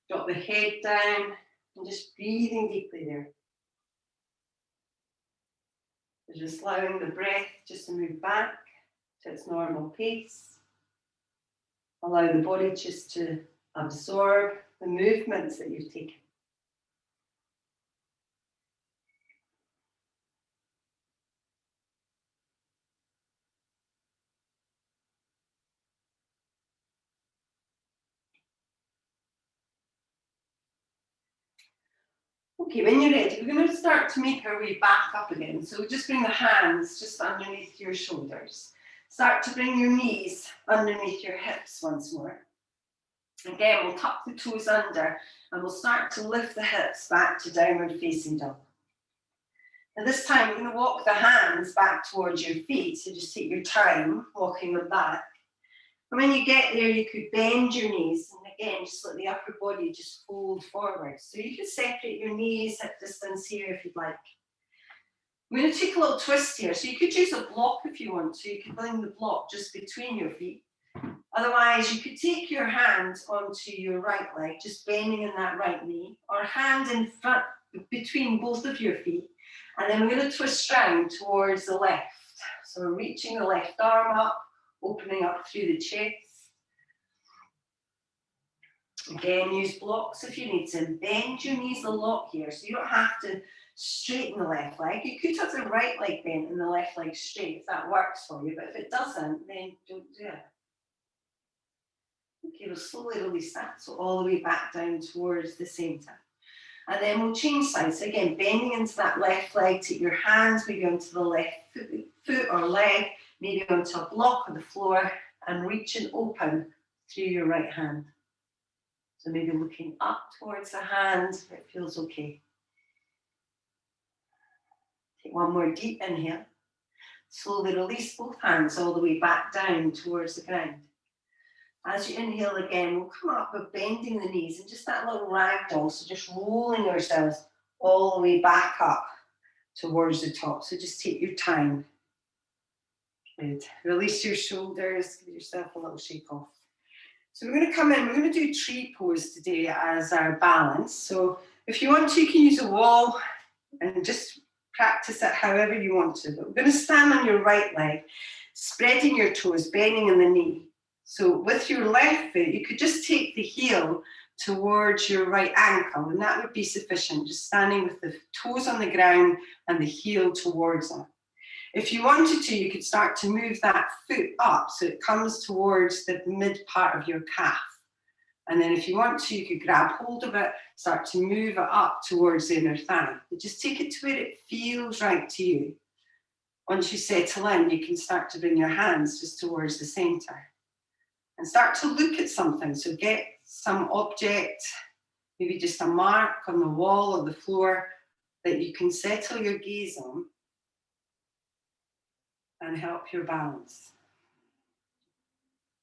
Drop the head down, and just breathing deeply there. Just allowing the breath just to move back to its normal pace. Allow the body just to absorb the movements that you've taken. Okay, when you're ready, we're going to start to make our way back up again. So just bring the hands just underneath your shoulders. Start to bring your knees underneath your hips once more. Again, we'll tuck the toes under and we'll start to lift the hips back to downward facing dog. And this time we're going to walk the hands back towards your feet. So just take your time walking them back. And when you get there, you could bend your knees. And again, just let the upper body just fold forward. So you can separate your knees at distance here if you'd like. I'm going to take a little twist here. So you could use a block if you want to. You could bring the block just between your feet. Otherwise, you could take your hand onto your right leg, just bending in that right knee, or hand in front between both of your feet. And then we're going to twist round towards the left. So we're reaching the left arm up, opening up through the chest. Again, use blocks if you need to. Bend your knees a lot here, so you don't have to straighten the left leg. You could have the right leg bent and the left leg straight if that works for you, but if it doesn't, then don't do it. Okay, we'll slowly release that, so all the way back down towards the centre. And then we'll change sides. So again, bending into that left leg, take your hands maybe onto the left foot or leg, maybe onto a block on the floor, and reach and open through your right hand. So maybe looking up towards the hand, if it feels okay. Take one more deep inhale. Slowly release both hands all the way back down towards the ground. As you inhale again, we'll come up with bending the knees and just that little ragdoll, so just rolling ourselves all the way back up towards the top. So just take your time. Good. Release your shoulders, give yourself a little shake off. So we're going to come in, we're going to do tree pose today as our balance. So if you want to, you can use a wall and just practice it however you want to. But we're going to stand on your right leg, spreading your toes, bending in the knee. So with your left foot, you could just take the heel towards your right ankle, and that would be sufficient, just standing with the toes on the ground and the heel towards it. If you wanted to, you could start to move that foot up so it comes towards the mid part of your calf. And then if you want to, you could grab hold of it, start to move it up towards the inner thigh. But just take it to where it feels right to you. Once you settle in, you can start to bring your hands just towards the centre. And start to look at something. So get some object, maybe just a mark on the wall or the floor that you can settle your gaze on and help your balance.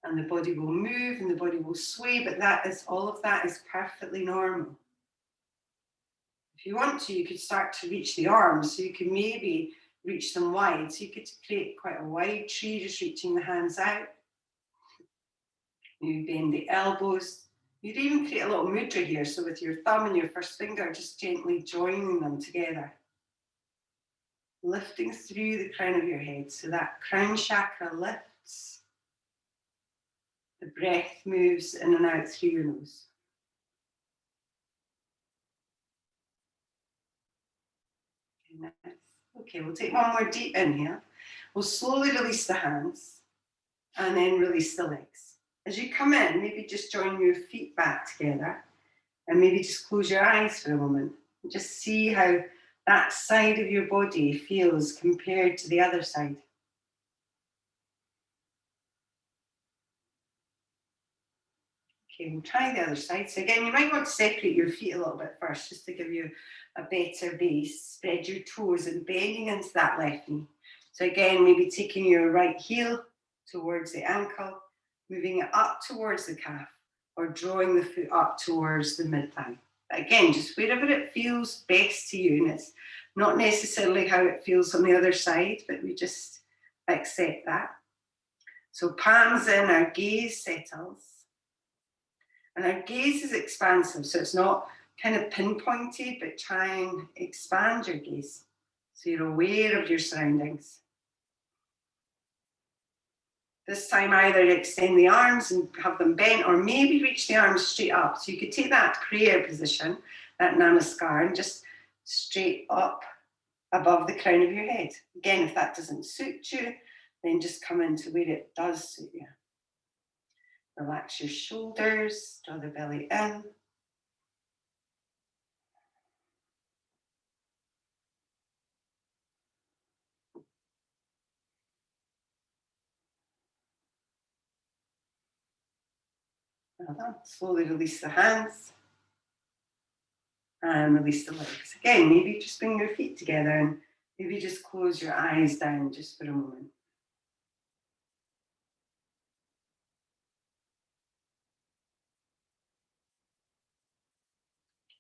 And the body will move and the body will sway, but all of that is perfectly normal. If you want to, you could start to reach the arms, so you can maybe reach them wide. So you could create quite a wide tree, just reaching the hands out. You bend the elbows. You'd even create a little mudra here. So with your thumb and your first finger, just gently joining them together. Lifting through the crown of your head. So that crown chakra lifts. The breath moves in and out through your nose. Okay, we'll take one more deep inhale. We'll slowly release the hands and then release the legs. As you come in, maybe just join your feet back together and maybe just close your eyes for a moment. And just see how that side of your body feels compared to the other side. Okay, we'll try the other side. So again, you might want to separate your feet a little bit first, just to give you a better base. Spread your toes and bending into that left knee. So again, maybe taking your right heel towards the ankle, moving it up towards the calf, or drawing the foot up towards the mid-thigh. Again, just wherever it feels best to you, and it's not necessarily how it feels on the other side, but we just accept that. So palms in, our gaze settles. And our gaze is expansive, so it's not kind of pinpointed, but try and expand your gaze. So you're aware of your surroundings. This time either extend the arms and have them bent, or maybe reach the arms straight up. So you could take that prayer position, that namaskar, and just straight up above the crown of your head. Again, if that doesn't suit you, then just come into where it does suit you. Relax your shoulders, draw the belly in. Well done. Slowly release the hands and release the legs. Again, maybe just bring your feet together and maybe just close your eyes down just for a moment.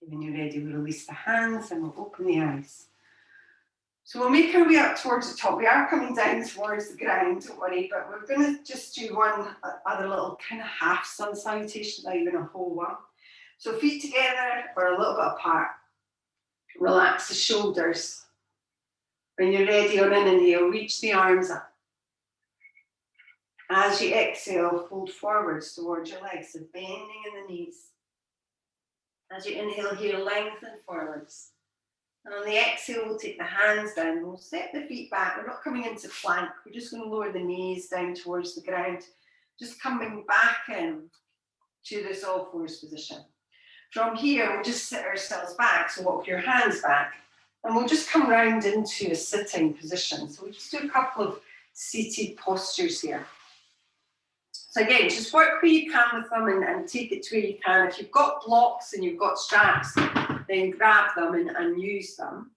Okay, when you're ready, we'll release the hands and we'll open the eyes. So we'll make our way up towards the top. We are coming down towards the ground, don't worry, but we're going to just do one other little kind of half sun salutation, not even a whole one. So feet together or a little bit apart. Relax the shoulders. When you're ready on an inhale, reach the arms up. As you exhale, fold forwards towards your legs, so bending in the knees. As you inhale here, lengthen forwards. And on the exhale, we'll take the hands down. We'll step the feet back. We're not coming into plank. We're just going to lower the knees down towards the ground. Just coming back in to this all fours position. From here, we'll just sit ourselves back. So walk your hands back. And we'll just come round into a sitting position. So we'll just do a couple of seated postures here. So again, just work where you can with them and take it to where you can. If you've got blocks and you've got straps, then grab them and use them.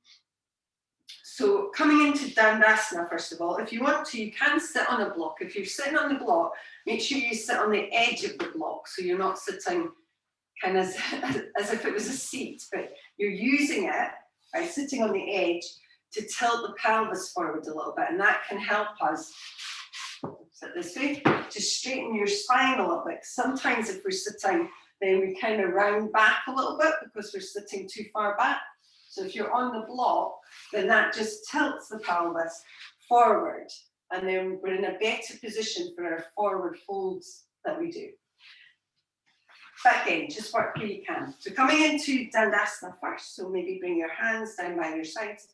So coming into Dandasana, first of all, if you want to, you can sit on a block. If you're sitting on the block, make sure you sit on the edge of the block so you're not sitting kind of as if it was a seat, but you're using it by sitting on the edge to tilt the pelvis forward a little bit, and that can help us, sit this way, to straighten your spine a little bit. Sometimes if we're sitting, then we kind of round back a little bit because we're sitting too far back. So if you're on the block, then that just tilts the pelvis forward, and then we're in a better position for our forward folds that we do. But again, just work where you can. So coming into Dandasana first, so maybe bring your hands down by your sides,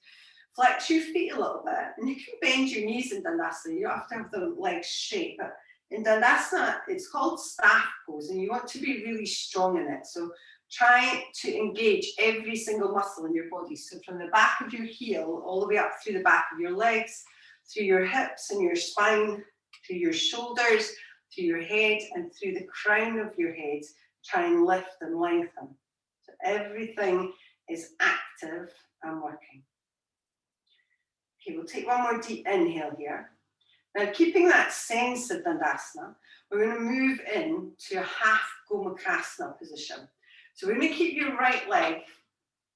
flex your feet a little bit, and you can bend your knees in Dandasana. You don't have to have the legs straight, but in Dandasana, it's called staff pose, and you want to be really strong in it. So try to engage every single muscle in your body. So from the back of your heel, all the way up through the back of your legs, through your hips and your spine, through your shoulders, through your head, and through the crown of your head. Try and lift and lengthen. So everything is active and working. Okay, we'll take one more deep inhale here. Now, keeping that sense of Dandasana, we're going to move into a half Gomukhasana position. So we're going to keep your right leg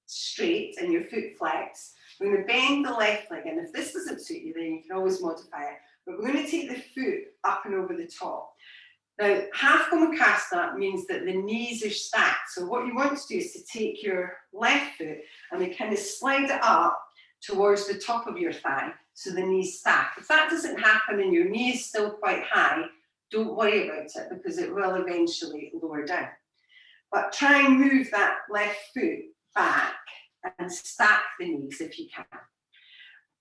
straight and your foot flexed. We're going to bend the left leg, and if this doesn't suit you, then you can always modify it. But we're going to take the foot up and over the top. Now, half Gomukhasana means that the knees are stacked. So what you want to do is to take your left foot and we kind of slide it up towards the top of your thigh, so the knees stack. If that doesn't happen and your knee is still quite high, don't worry about it because it will eventually lower down. But try and move that left foot back and stack the knees if you can.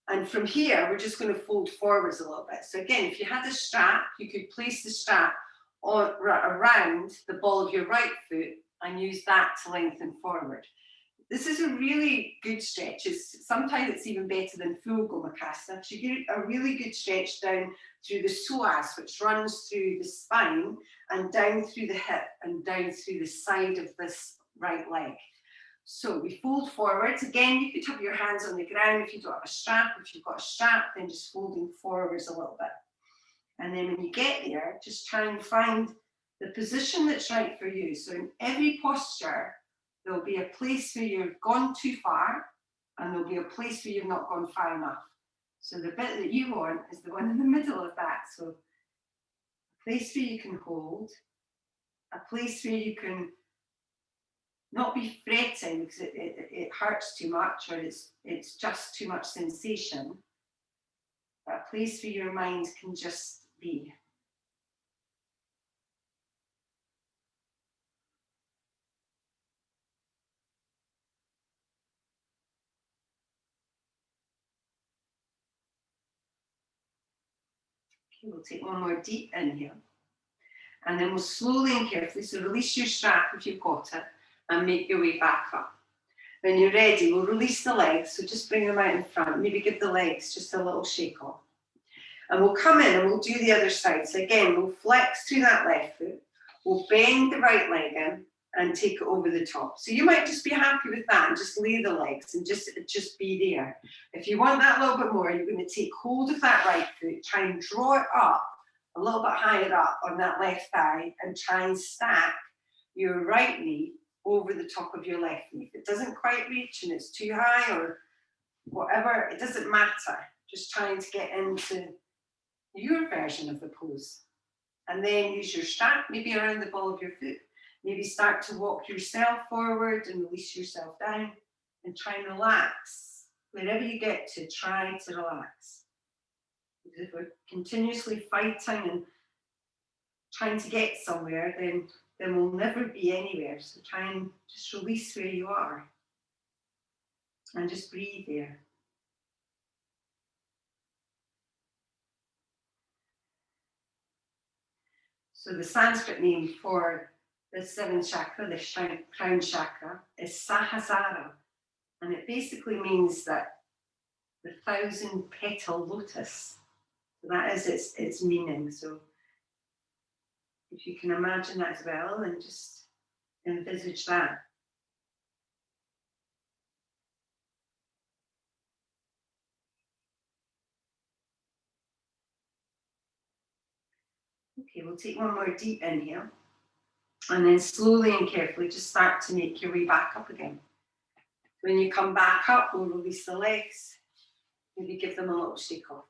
And from here, we're just going to fold forwards a little bit. So again, if you had a strap, you could place the strap around the ball of your right foot and use that to lengthen forward. This is a really good stretch. Sometimes it's even better than full Gomukhasana. So you get a really good stretch down through the psoas, which runs through the spine and down through the hip and down through the side of this right leg. So we fold forwards. Again, you could have your hands on the ground if you don't have a strap. If you've got a strap, then just folding forwards a little bit. And then when you get there, just try and find the position that's right for you. So in every posture, there'll be a place where you've gone too far, and there'll be a place where you've not gone far enough. So the bit that you want is the one in the middle of that. So a place where you can hold, a place where you can not be fretting because it hurts too much or it's just too much sensation, but a place where your mind can just be. Okay, we'll take one more deep inhale. And then we'll slowly and carefully, so release your strap if you've got it, and make your way back up. When you're ready, we'll release the legs, so just bring them out in front, maybe give the legs just a little shake off. And we'll come in and we'll do the other side. So again, we'll flex through that left foot, we'll bend the right leg in and take it over the top. So you might just be happy with that and just lay the legs and just be there. If you want that a little bit more, you're going to take hold of that right foot, try and draw it up a little bit higher up on that left thigh and try and stack your right knee over the top of your left knee. If it doesn't quite reach and it's too high or whatever, it doesn't matter. Just trying to get into your version of the pose. And then use your strap, maybe around the ball of your foot. Maybe start to walk yourself forward and release yourself down and try and relax. Wherever you get to, try to relax. Because if we're continuously fighting and trying to get somewhere, then we'll never be anywhere. So try and just release where you are. And just breathe there. So the Sanskrit name for the seventh chakra, the crown chakra, is Sahasrara. And it basically means that the 1,000-petal lotus. So that is its meaning. So if you can imagine that as well, and just envisage that. Okay, we'll take one more deep inhale. And then slowly and carefully just start to make your way back up again. When you come back up, we'll release the legs. Maybe give them a little shake off.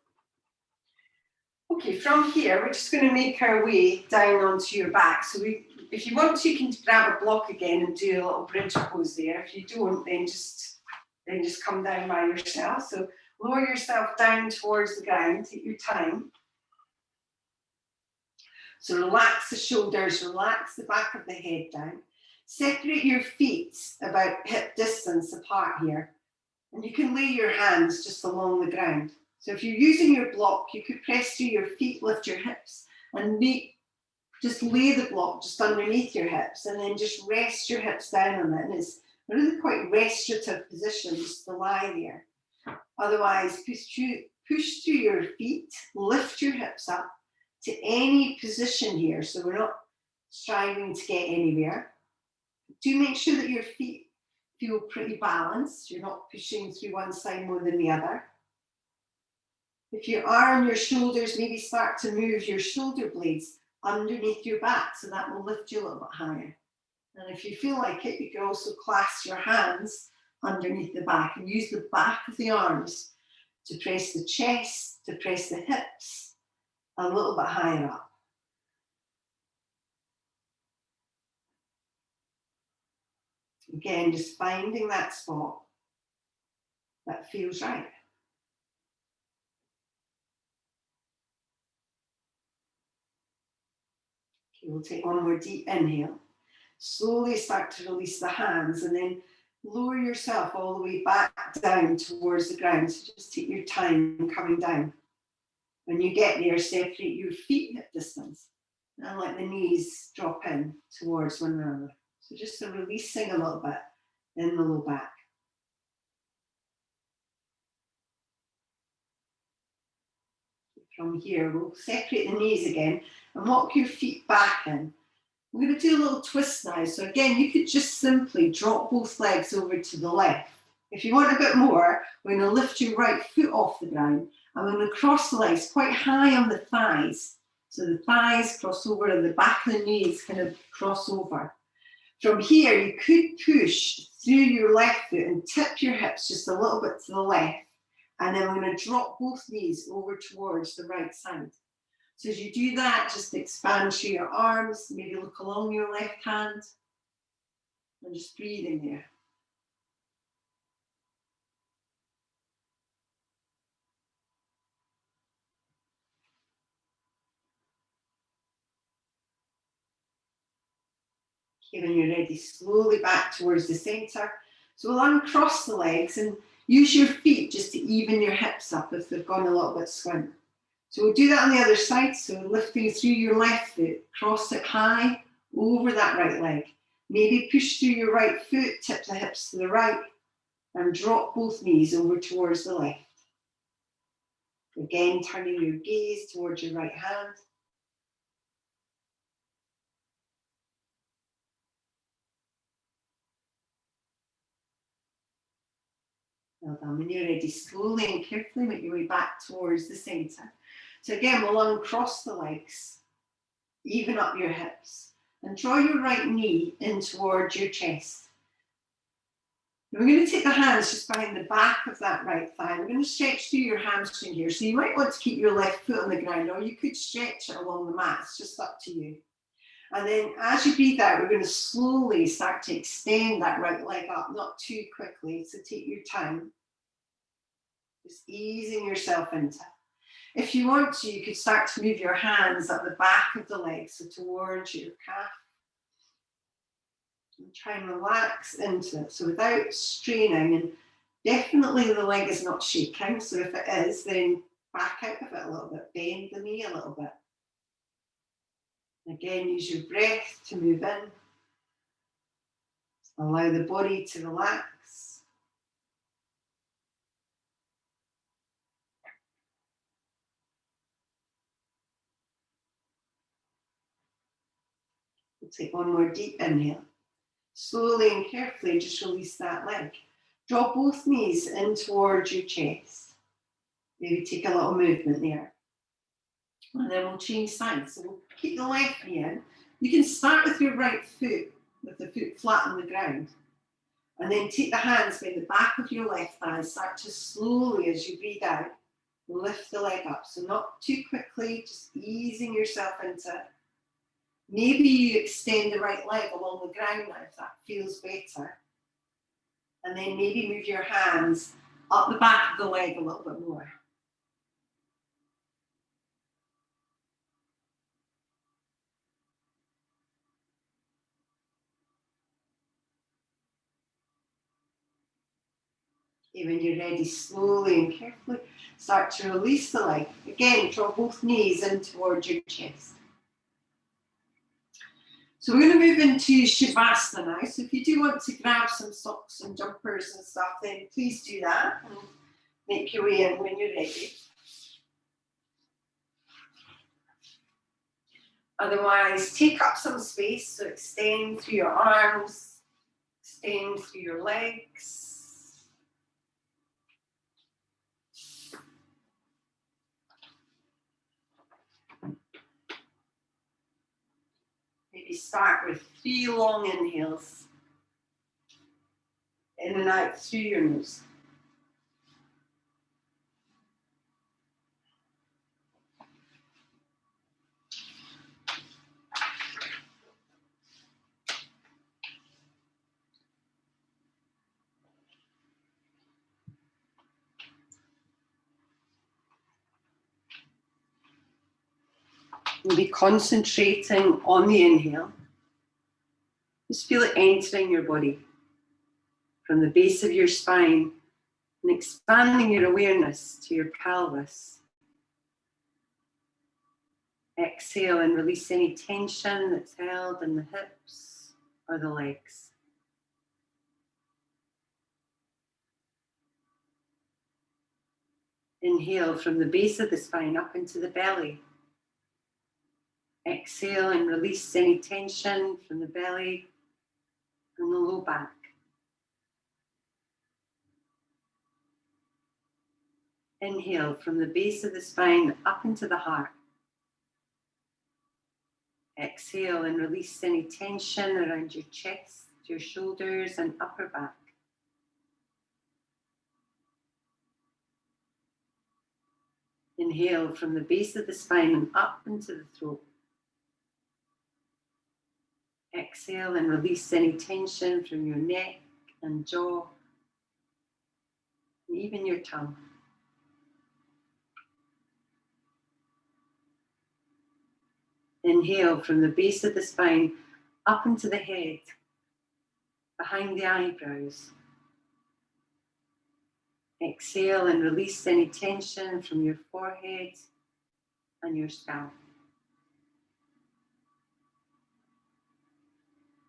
Okay, from here, we're just going to make our way down onto your back. So if you want to, you can grab a block again and do a little bridge pose there. If you don't, then just come down by yourself. So lower yourself down towards the ground, take your time. So relax the shoulders, relax the back of the head down. Separate your feet about hip distance apart here. And you can lay your hands just along the ground. So if you're using your block, you could press through your feet, lift your hips, and just lay the block just underneath your hips, and then just rest your hips down on it. And it's a really quite restorative position just to lie there. Otherwise, push through your feet, lift your hips up to any position here. So we're not striving to get anywhere. Do make sure that your feet feel pretty balanced. You're not pushing through one side more than the other. If you are on your shoulders, maybe start to move your shoulder blades underneath your back, so that will lift you a little bit higher. And if you feel like it, you can also clasp your hands underneath the back and use the back of the arms to press the chest, to press the hips a little bit higher up. Again, just finding that spot that feels right. Okay, we'll take one more deep inhale. Slowly start to release the hands, and then lower yourself all the way back down towards the ground. So just take your time coming down. When you get there, separate your feet hip distance and let the knees drop in towards one another. So just a releasing a little bit in the low back. From here, we'll separate the knees again and walk your feet back in. I'm going to do a little twist now. So again, you could just simply drop both legs over to the left. If you want a bit more, we're going to lift your right foot off the ground. And we're going to cross the legs quite high on the thighs. So the thighs cross over and the back of the knees kind of cross over. From here, you could push through your left foot and tip your hips just a little bit to the left. And then we're going to drop both knees over towards the right side. So as you do that, just expand through your arms, maybe look along your left hand, and just breathing there. Okay, when you're ready, slowly back towards the center. So we'll uncross the legs and use your feet just to even your hips up if they've gone a little bit squint. So we'll do that on the other side. So lifting through your left foot, cross it high over that right leg. Maybe push through your right foot, tip the hips to the right, and drop both knees over towards the left. Again, turning your gaze towards your right hand. Well done. When you're ready, slowly and carefully make your way back towards the center. So again, we'll uncross the legs, even up your hips, and draw your right knee in towards your chest. We're going to take the hands just behind the back of that right thigh. We're going to stretch through your hamstring here. So you might want to keep your left foot on the ground, or you could stretch it along the mat. It's just up to you. And then as you breathe out, we're going to slowly start to extend that right leg up, not too quickly. So take your time. Just easing yourself into it. If you want to, you could start to move your hands at the back of the leg, so towards your calf. And try and relax into it. So without straining and Definitely the leg is not shaking, so if it is, then back out of it a little bit, bend the knee a little bit. Again, use your breath to move in. Allow the body to relax. We'll take one more deep inhale. Slowly and carefully just release that leg. Draw both knees in towards your chest. Maybe take a little movement there. And then we'll change sides. So we'll keep the left knee in. You can start with your right foot, with the foot flat on the ground. And then take the hands by the back of your left thigh. Start to slowly, as you breathe out, lift the leg up. So not too quickly, just easing yourself into it. Maybe you extend the right leg along the ground now if that feels better. And then maybe move your hands up the back of the leg a little bit more. Okay, when you're ready, slowly and carefully start to release the leg. Again, draw both knees in towards your chest. So we're going to move into Shavasana now. So if you do want to grab some socks and jumpers and stuff, then please do that and make your way in when you're ready. Otherwise, take up some space, so extend through your arms, extend through your legs. Maybe start with 3 long inhales. In and out through your nose. And be concentrating on the inhale. Just feel it entering your body from the base of your spine and expanding your awareness to your pelvis. Exhale and release any tension that's held in the hips or the legs. Inhale from the base of the spine up into the belly. Exhale and release any tension from the belly and the low back. Inhale from the base of the spine up into the heart. Exhale and release any tension around your chest, your shoulders and upper back. Inhale from the base of the spine and up into the throat. Exhale and release any tension from your neck and jaw, and even your tongue. Inhale from the base of the spine up into the head, behind the eyebrows. Exhale and release any tension from your forehead and your scalp.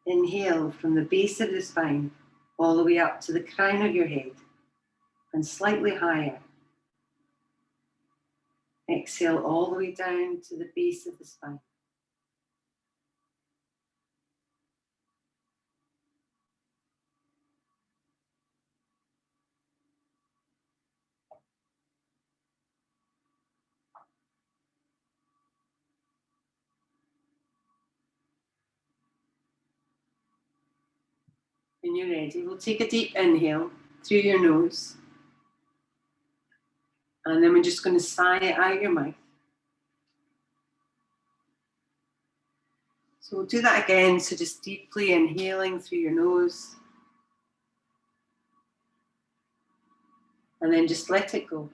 Inhale from the base of the spine all the way up to the crown of your head and slightly higher. Exhale all the way down to the base of the spine. When you're ready, we'll take a deep inhale through your nose. And then we're just going to sigh it out your mouth. So we'll do that again. So just deeply inhaling through your nose. And then just let it go.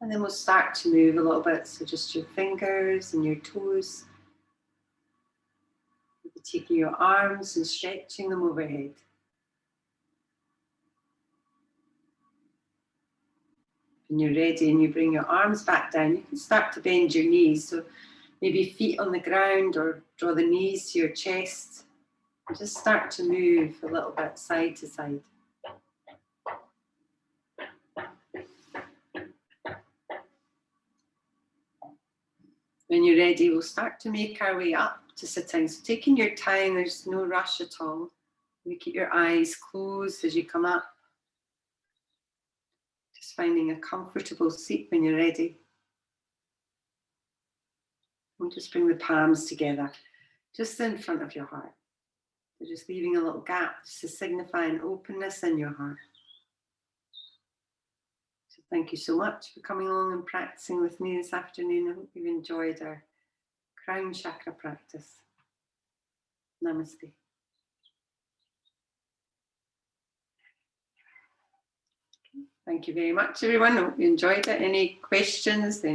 And then we'll start to move a little bit. So just your fingers and your toes. taking your arms and stretching them overhead. When you're ready and you bring your arms back down, you can start to bend your knees. So maybe feet on the ground, or draw the knees to your chest. And just start to move a little bit side to side. When you're ready, we'll start to make our way up to sitting. So taking your time, there's no rush at all. You keep your eyes closed as you come up. Just finding a comfortable seat when you're ready. We'll just bring the palms together, just in front of your heart. So just leaving a little gap just to signify an openness in your heart. So thank you so much for coming along and practicing with me this afternoon. I hope you've enjoyed our crown chakra practice. Namaste. Thank you very much, everyone. I hope you enjoyed it. Any questions, then